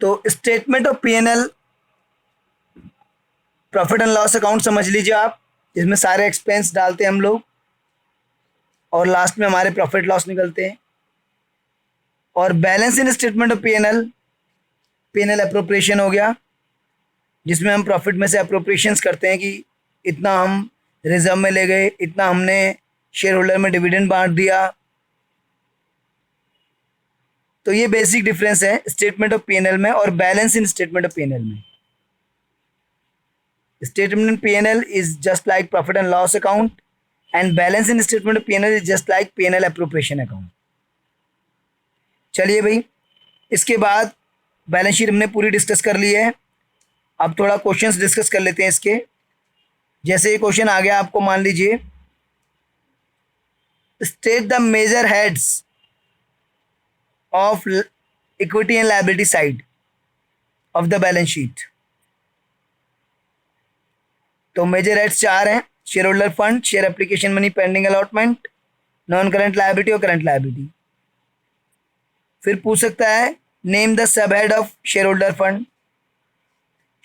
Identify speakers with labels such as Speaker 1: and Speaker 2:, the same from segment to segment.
Speaker 1: तो statement of PNL, profit and loss account समझ लीजिए आप, इसमें सारे एक्सपेंस डालते हैं हम लोग और लास्ट में हमारे प्रॉफिट लॉस निकलते हैं। और balance in statement of PNL, PNL appropriation हो गया, जिसमें हम प्रॉफिट में से अप्रोप्रिएशंस करते हैं कि इतना हम रिजर्व में ले गए, इतना हमने शेयर होल्डर में डिविडेंड बांट दिया। तो ये बेसिक डिफरेंस है स्टेटमेंट ऑफ पीएनएल में और balance in statement of PNL में। Statement PNL is just like profit and loss account and balance in statement of PNL is just like PNL appropriation account. चलिए भाई, इसके बाद balance sheet हमने पूरी discuss कर ली है। अब थोड़ा क्वेश्चंस डिस्कस कर लेते हैं इसके। जैसे ये क्वेश्चन आ गया आपको, मान लीजिए state the major heads of equity and liability side of the balance sheet. तो मेजर हेड्स चार हैं: share holder fund, share application money, pending allotment, non current liability और करंट लायबिलिटी। फिर पूछ सकता है name the sub head of share holder fund,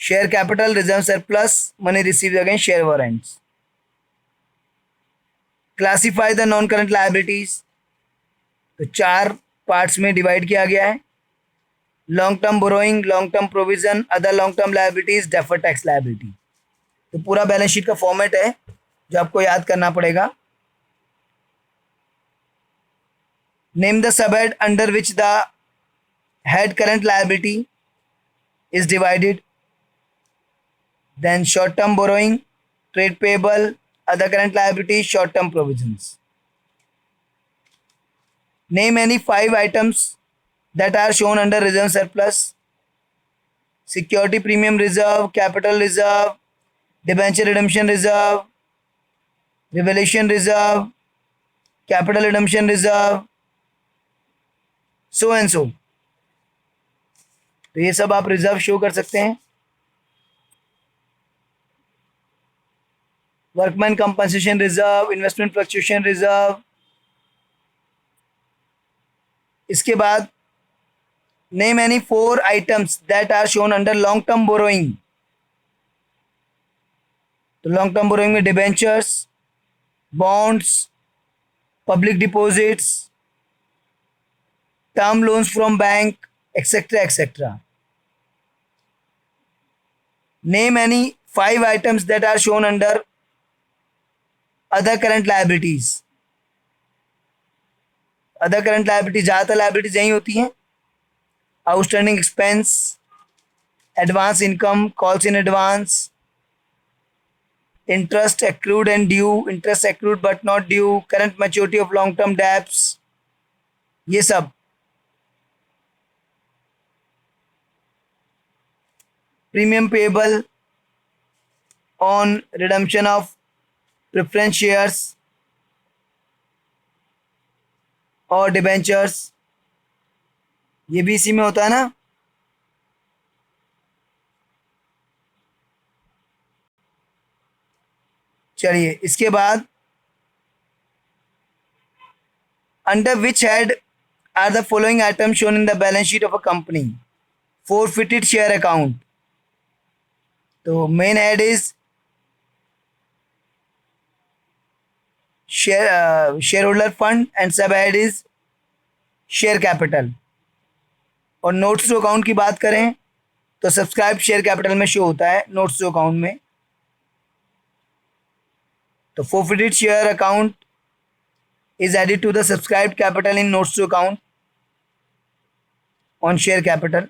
Speaker 1: share capital, reserve surplus, money received against share warrants. Classify the non current liabilities, तो चार parts में divide किया गया है: long term borrowing, long term provision, other long term liabilities, deferred tax liability. तो पूरा balance sheet का format है जो आपको याद करना पड़ेगा। Name the sub head under which the head current liability is divided, then short term borrowing, trade payable, other current liabilities, short term provisions. Name any 5 items that are shown under reserve surplus: security premium reserve, capital reserve, debenture redemption reserve, revaluation reserve, capital redemption reserve, so and so. तो ये सब आप reserve show कर सकते हैं। Workman compensation reserve, investment fluctuation reserve. इसके बाद name any 4 items that are shown under long term borrowing. तो लॉन्ग टर्म बोरोइंग में debentures, bonds, public deposits, term loans from bank, etc etc. Name any 5 items that are shown under other current liabilities. Other current liability, ज़्यादातर liabilities यही होती हैं: outstanding expense, advance income, calls in advance, interest accrued and due, interest accrued but not due, current maturity of long term debts, ये सब। Premium payable on redemption of preference shares और debentures, ये भी इसी में होता है ना। चलिए, इसके बाद under which head are the following item shown in the balance sheet of a company? Forfeited share account. तो main head is share holder fund and sub head is share capital. और नोट्स टू अकाउंट की बात करें तो subscribe share capital में show होता है notes to account में। तो forfeited share account is added to the subscribed capital in notes to account on share capital.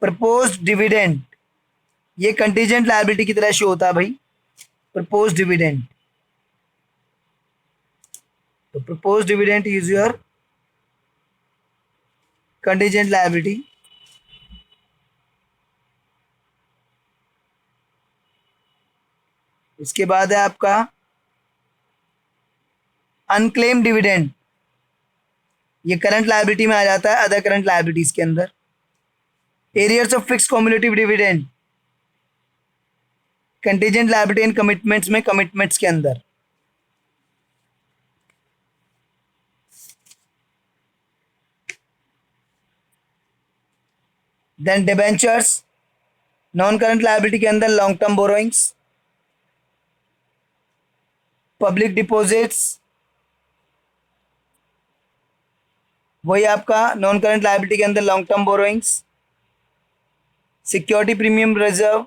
Speaker 1: Proposed dividend, ये contingent liability की तरह शो होता है भाई, proposed dividend। तो proposed dividend is your contingent liability। इसके बाद है आपका अनक्लेम डिविडेंड, ये करंट लायबिलिटी में आ जाता है, अदर करंट लायबिलिटीज के अंदर। Arrears of fix cumulative dividend, contingent liability and commitments में, कमिटमेंट्स के अंदर। Then debentures, non current liability के अंदर long term borrowings, public deposits, वही आपका नॉन करंट लायबिलिटी के अंदर long term borrowings, security premium reserve,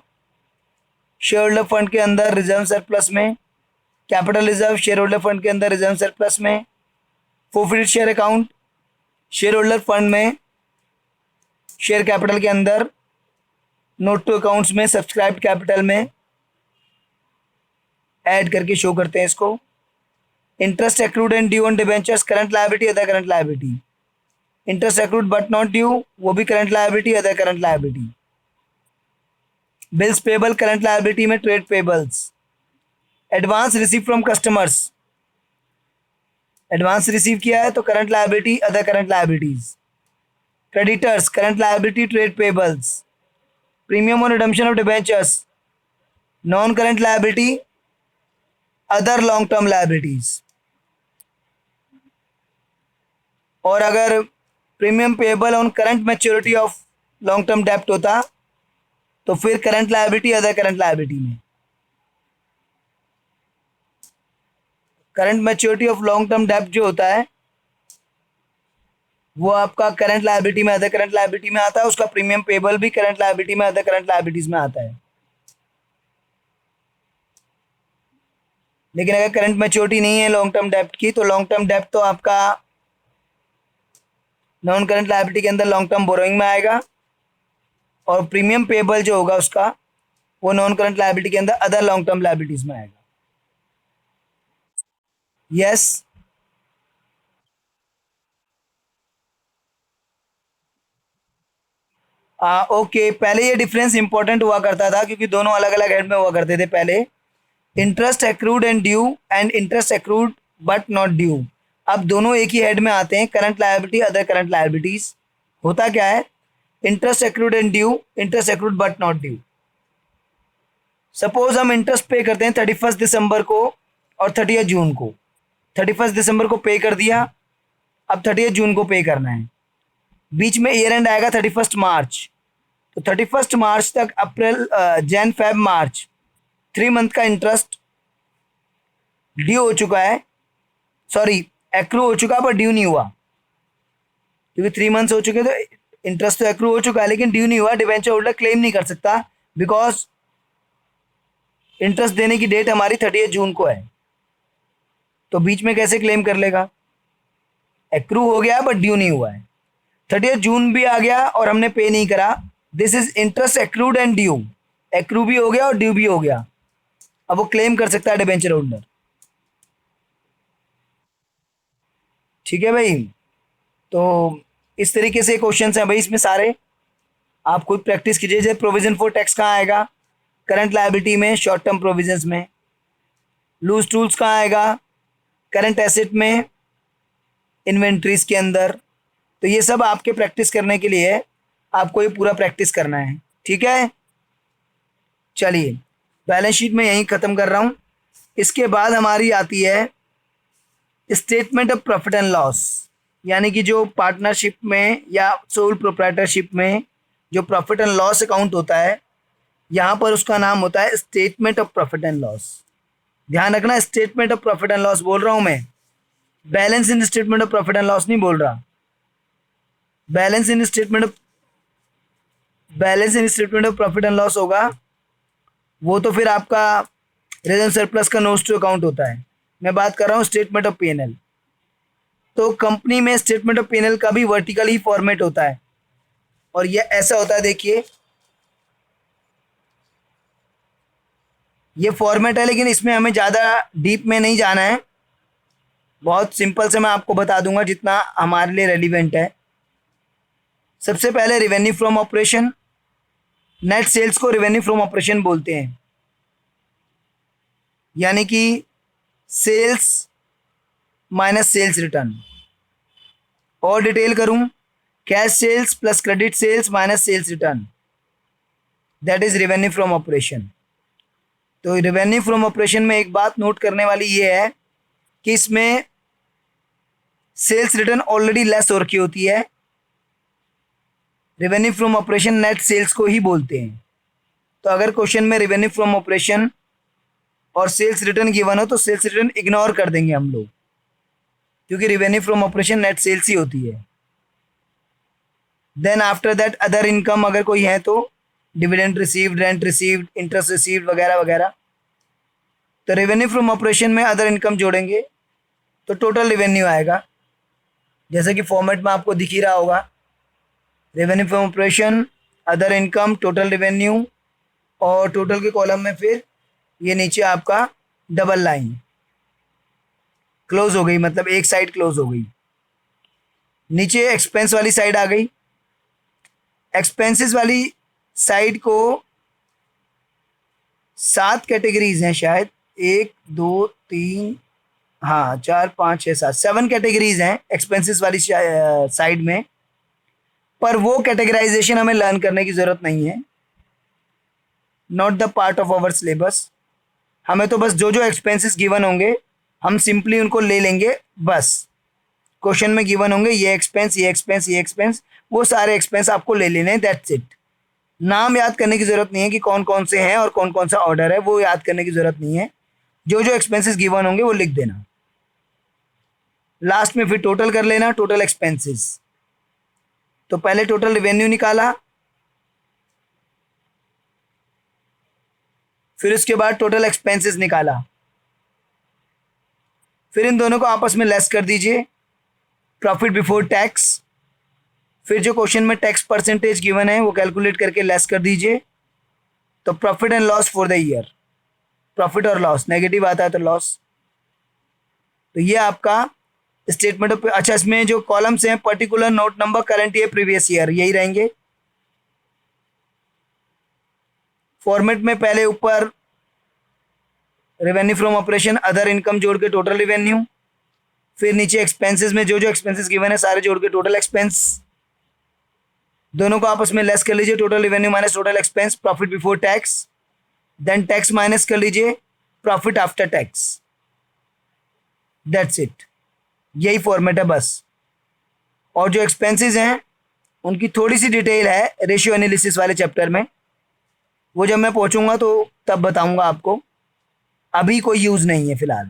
Speaker 1: share holder fund के अंदर रिजर्व सरप्लस में, capital reserve share holder fund के अंदर रिजर्व सरप्लस में, forfeited share account share holder fund में शेयर कैपिटल के अंदर, नोट टू अकाउंट्स में सब्सक्राइब्ड कैपिटल में ऐड करके शो करते हैं इसको। Interest accrued and due on debentures current liability other current liability, interest accrued but not due वो भी current liability other current liability. Bills payable current liability में trade payables, advance receive from customers, advance receive किया है तो current liability other current liabilities. Creditors current liability trade payables, premium on redemption of debentures non current liability other long term liabilities. और अगर premium payable on current maturity of long term डेप्ट होता तो फिर current liability other current liability में। Current maturity of long term डेप्ट जो होता है वो आपका करंट लायबिलिटी में अदर करंट लायबिलिटी में आता है, उसका प्रीमियम पेबल भी करंट लायबिलिटी में अदर करंट लायबिलिटीज में आता है। लेकिन अगर करंट मैच्योरिटी नहीं है लॉन्ग टर्म डेप्ट की तो लॉन्ग टर्म डेप्ट तो आपका नॉन करंट लायबिलिटी के अंदर लॉन्ग टर्म बोरोइंग में आएगा, और प्रीमियम पेबल जो होगा उसका वो नॉन करंट लायबिलिटी के अंदर अदर लॉन्ग टर्म लायबिलिटीज में आएगा। यस ओके, पहले ये डिफरेंस इंपॉर्टेंट हुआ करता था क्योंकि दोनों अलग अलग हेड में हुआ करते थे पहले, interest accrued and due and interest accrued but not due. अब दोनों एक ही हेड में आते हैं, current liability other current liabilities. होता क्या है, interest accrued and due, interest accrued but not due. Suppose हम इंटरेस्ट पे करते हैं 31 दिसंबर को और 30 जून को। 31 दिसंबर को पे कर दिया, अब 30 जून को पे करना है। बीच में ईयर एंड आएगा 31 मार्च, तो 31 मार्च तक अप्रैल जैन फेब मार्च 3 मंथ का इंटरेस्ट ड्यू हो चुका है, सॉरी एक्रू हो चुका पर ड्यू नहीं हुआ, क्योंकि 3 मंथ्स हो चुके तो इंटरेस्ट तो एक्रू हो चुका है लेकिन ड्यू नहीं हुआ। डिबेंचर होल्डर क्लेम नहीं कर सकता बिकॉज इंटरेस्ट देने की डेट हमारी 30 जून को है, तो बीच में कैसे क्लेम कर लेगा। एक्रू हो गया बट ड्यू नहीं हुआ है, 30 जून भी आ गया और हमने पे नहीं करा, this is interest accrued and due, accrue भी हो गया और ड्यू भी हो गया, अब वो क्लेम कर सकता है डिबेंचर होल्डर। ठीक है भाई, तो इस तरीके से क्वेश्चंस हैं भाई इसमें सारे, आप खुद प्रैक्टिस कीजिए। जैसे प्रोविजन फॉर टैक्स कहाँ आएगा, करंट लायबिलिटी में, शॉर्ट टर्म प्रोविजंस में। लूज टूल्स कहाँ आएगा, करंट एसेट में, इन्वेंट्रीज के अंदर। तो ये सब आपके प्रैक्टिस करने के लिए आपको ये पूरा प्रैक्टिस करना है, ठीक है। चलिए बैलेंस शीट में यहीं ख़त्म कर रहा हूँ। इसके बाद हमारी आती है statement of profit and loss, यानी कि जो पार्टनरशिप में या सोल प्रोप्राइटरशिप में जो प्रॉफिट एंड लॉस अकाउंट होता है, यहाँ पर उसका नाम होता है statement of profit and loss. ध्यान रखना, statement of profit and loss बोल रहा हूँ मैं, balance in statement of profit and loss नहीं बोल रहा। Balance in statement of profit and loss होगा वो तो फिर आपका रिजर्व सरप्लस का नोट्स टू अकाउंट होता है। मैं बात कर रहा हूँ स्टेटमेंट ऑफ पीएनएल। तो कंपनी में स्टेटमेंट ऑफ पीएनएल का भी वर्टिकली फॉर्मेट होता है, और ये ऐसा होता है, देखिए ये फॉर्मेट है, लेकिन इसमें हमें ज़्यादा डीप में नहीं जाना है, बहुत सिंपल से मैं आपको बता दूंगा जितना हमारे लिए रेलिवेंट है। सबसे पहले revenue from operation, net sales को रेवेन्यू फ्रॉम ऑपरेशन बोलते हैं, यानी कि सेल्स माइनस सेल्स रिटर्न। और डिटेल करूं, cash sales plus credit sales minus sales return, that is revenue from operation. तो रेवेन्यू फ्रॉम ऑपरेशन में एक बात नोट करने वाली ये है कि इसमें सेल्स रिटर्न ऑलरेडी लेस हो रखी होती है, revenue from operation net sales को ही बोलते हैं। तो अगर क्वेश्चन में रेवेन्यू फ्रॉम ऑपरेशन और सेल्स रिटर्न गिवन हो तो सेल्स रिटर्न इग्नोर कर देंगे हम लोग, क्योंकि revenue from operation net sales ही होती है। Then after that other income अगर कोई है तो dividend received, rent received, interest received वगैरह वगैरह। तो रेवेन्यू फ्रॉम ऑपरेशन में अदर इनकम जोड़ेंगे तो टोटल रेवेन्यू आएगा, जैसे कि फॉर्मेट में आपको दिख ही रहा होगा, revenue from operation, other income, total revenue, और टोटल के कॉलम में फिर ये नीचे आपका डबल लाइन क्लोज हो गई, मतलब एक साइड क्लोज हो गई। नीचे एक्सपेंस वाली साइड आ गई। एक्सपेंसेस वाली साइड को 7 कैटेगरीज हैं शायद, 1 2 3 हाँ 4 5 6 7 7 कैटेगरीज हैं एक्सपेंसेस वाली साइड में। पर वो कैटेगराइजेशन हमें लर्न करने की ज़रूरत नहीं है, not the part of our syllabus. हमें तो बस जो जो एक्सपेंसेस गिवन होंगे हम सिंपली उनको ले लेंगे बस। क्वेश्चन में गिवन होंगे ये एक्सपेंस, ये एक्सपेंस, ये एक्सपेंस, वो सारे एक्सपेंस आपको ले लेने हैं, दैट्स इट। नाम याद करने की ज़रूरत नहीं है कि कौन कौन से हैं और कौन कौन सा ऑर्डर है, वो याद करने की ज़रूरत नहीं है। जो जो एक्सपेंसेस गिवन होंगे वो लिख देना। लास्ट में फिर टोटल कर लेना, टोटल एक्सपेंसेस। तो पहले टोटल रेवेन्यू निकाला, फिर उसके बाद टोटल एक्सपेंसेस निकाला, फिर इन दोनों को आपस में लेस कर दीजिए, प्रॉफिट बिफोर टैक्स। फिर जो क्वेश्चन में टैक्स परसेंटेज गिवन है वो कैलकुलेट करके लेस कर दीजिए। तो profit and loss for the year, profit और लॉस, नेगेटिव आता है तो लॉस। तो ये आपका स्टेटमेंट ऑफ, अच्छा इसमें जो कॉलम्स हैं particular, note number, current year, previous year, यही रहेंगे। फॉर्मेट में पहले ऊपर revenue from operation, other income जोड़ के टोटल रेवेन्यू, फिर नीचे एक्सपेंसेस में जो जो एक्सपेंसेस गिवन है सारे जोड़ के टोटल एक्सपेंस। दोनों को आपस में लेस कर लीजिए, total revenue minus total expense, profit before tax. Then tax minus कर लीजिए, profit after tax, that's it. यही फॉर्मेट है बस। और जो एक्सपेंसेस हैं उनकी थोड़ी सी डिटेल है रेशियो एनालिसिस वाले चैप्टर में, वो जब मैं पहुंचूंगा तो तब बताऊंगा आपको, अभी कोई यूज़ नहीं है फ़िलहाल।